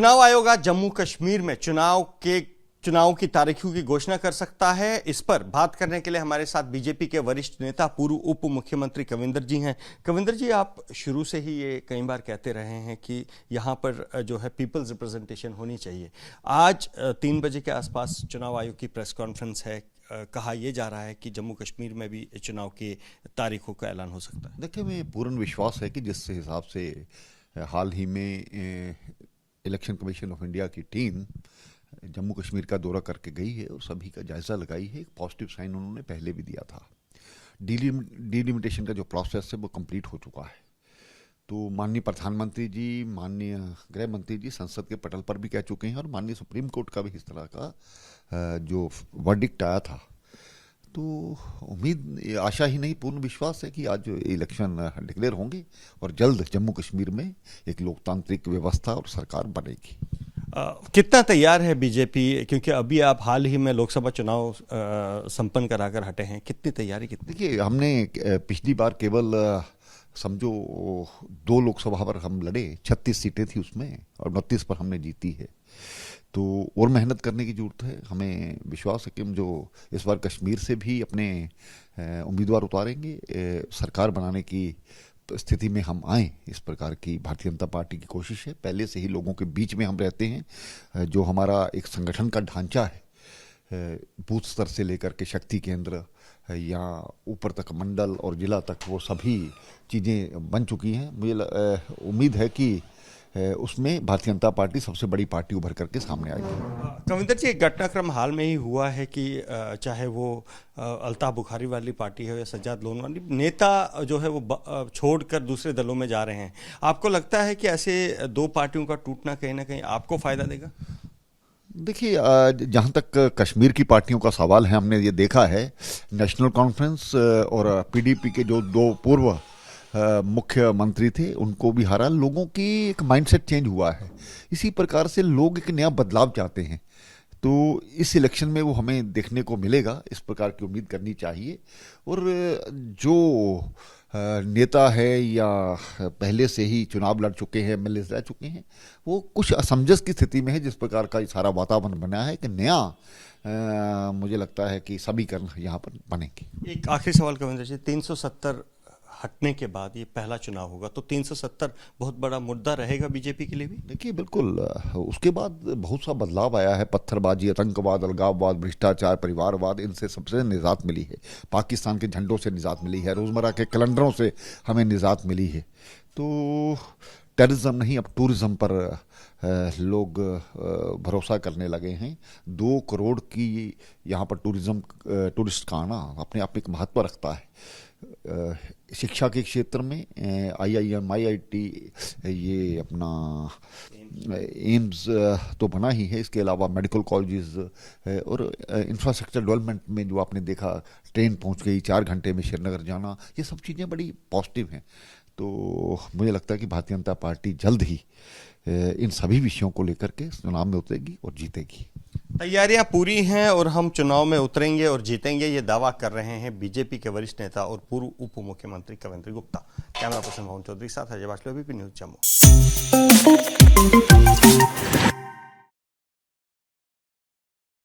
चुनाव आयोग आज जम्मू कश्मीर में चुनाव की तारीखों की घोषणा कर सकता है। इस पर बात करने के लिए हमारे साथ बीजेपी के वरिष्ठ नेता पूर्व उप मुख्यमंत्री कविंदर जी हैं। कविंदर जी, आप शुरू से ही ये कई बार कहते रहे हैं कि यहाँ पर जो है पीपल्स रिप्रेजेंटेशन होनी चाहिए। आज 3 बजे के आसपास चुनाव आयोग की प्रेस कॉन्फ्रेंस है। कहा यह जा रहा है कि जम्मू कश्मीर में भी चुनाव की तारीखों का ऐलान हो सकता है। देखिए, मैं पूर्ण विश्वास है कि जिस हिसाब से हाल ही में इलेक्शन कमीशन ऑफ इंडिया की टीम जम्मू कश्मीर का दौरा करके गई है और सभी का जायजा लगाई है, एक पॉजिटिव साइन उन्होंने पहले भी दिया था। डिलिमिटेशन का जो प्रोसेस है वो कंप्लीट हो चुका है। तो माननीय प्रधानमंत्री जी, माननीय गृह मंत्री जी संसद के पटल पर भी कह चुके हैं और माननीय सुप्रीम कोर्ट का भी इस तरह का जो वर्डिक्ट आया था। तो उम्मीद, आशा ही नहीं पूर्ण विश्वास है कि आज इलेक्शन डिक्लेयर होंगे और जल्द जम्मू कश्मीर में एक लोकतांत्रिक व्यवस्था और सरकार बनेगी। कितना तैयार है बीजेपी, क्योंकि अभी आप हाल ही में लोकसभा चुनाव संपन्न कराकर हटे हैं, कितनी तैयारी कितनी? देखिए, हमने पिछली बार केवल समझो 2 लोकसभा पर हम लड़े, 36 सीटें थी उसमें और 29 पर हमने जीती है। तो और मेहनत करने की जरूरत है। हमें विश्वास है कि हम जो इस बार कश्मीर से भी अपने उम्मीदवार उतारेंगे, सरकार बनाने की स्थिति में हम आए, इस प्रकार की भारतीय जनता पार्टी की कोशिश है। पहले से ही लोगों के बीच में हम रहते हैं। जो हमारा एक संगठन का ढांचा है, बूथ स्तर से लेकर के शक्ति केंद्र या ऊपर तक मंडल और जिला तक, वो सभी चीज़ें बन चुकी हैं। मुझे उम्मीद है कि उसमें भारतीय जनता पार्टी सबसे बड़ी पार्टी उभर करके सामने आएगी। कविंदर जी, एक घटनाक्रम हाल में ही हुआ है कि चाहे वो अल्ताफ बुखारी वाली पार्टी है या सज्जाद लोन वाली, नेता जो है वो छोड़कर दूसरे दलों में जा रहे हैं। आपको लगता है कि ऐसे 2 पार्टियों का टूटना कहीं ना कहीं आपको फायदा देगा? देखिए, जहाँ तक कश्मीर की पार्टियों का सवाल है, हमने ये देखा है नेशनल कॉन्फ्रेंस और पीडीपी के जो 2 पूर्व मुख्यमंत्री थे उनको भी हरा। लोगों की एक माइंडसेट चेंज हुआ है। इसी प्रकार से लोग एक नया बदलाव चाहते हैं। तो इस इलेक्शन में वो हमें देखने को मिलेगा, इस प्रकार की उम्मीद करनी चाहिए। और जो नेता है या पहले से ही चुनाव लड़ चुके हैं, एमएलए रह चुके हैं, वो कुछ असमंजस की स्थिति में है। जिस प्रकार का सारा वातावरण बना है कि नया मुझे लगता है कि समीकरण यहाँ पर बनेंगे। एक आखिरी सवाल कविंदर जी, 370 हटने के बाद ये पहला चुनाव होगा, तो 370 बहुत बड़ा मुद्दा रहेगा बीजेपी के लिए भी? देखिए, बिल्कुल। उसके बाद बहुत सा बदलाव आया है। पत्थरबाजी, आतंकवाद, अलगाववाद, भ्रष्टाचार, परिवारवाद, इनसे सबसे निजात मिली है। पाकिस्तान के झंडों से निजात मिली है। रोजमर्रा के कैलेंडरों से हमें निजात मिली है। तो टेररिज्म नहीं, अब टूरिज्म पर लोग भरोसा करने लगे हैं। 2 करोड़ की यहाँ पर टूरिस्ट का आना अपने आप में एक महत्व रखता है। शिक्षा के क्षेत्र में आईआईएम, आईआईटी, ये अपना एम्स तो बना ही है। इसके अलावा मेडिकल कॉलेजेस और इंफ्रास्ट्रक्चर डेवलपमेंट में जो आपने देखा, ट्रेन पहुंच गई 4 घंटे में श्रीनगर जाना, ये सब चीज़ें बड़ी पॉजिटिव हैं। तो मुझे लगता है कि भारतीय जनता पार्टी जल्द ही इन सभी विषयों को लेकर के चुनाव में उतरेगी और जीतेगी। तैयारियां पूरी हैं और हम चुनाव में उतरेंगे और जीतेंगे, ये दावा कर रहे हैं बीजेपी के वरिष्ठ नेता और पूर्व उप मुख्यमंत्री कविंदर गुप्ता। कैमरा पर्सन मोहन चौधरी के साथ अजय वासलवी, न्यूज़ जम्मू।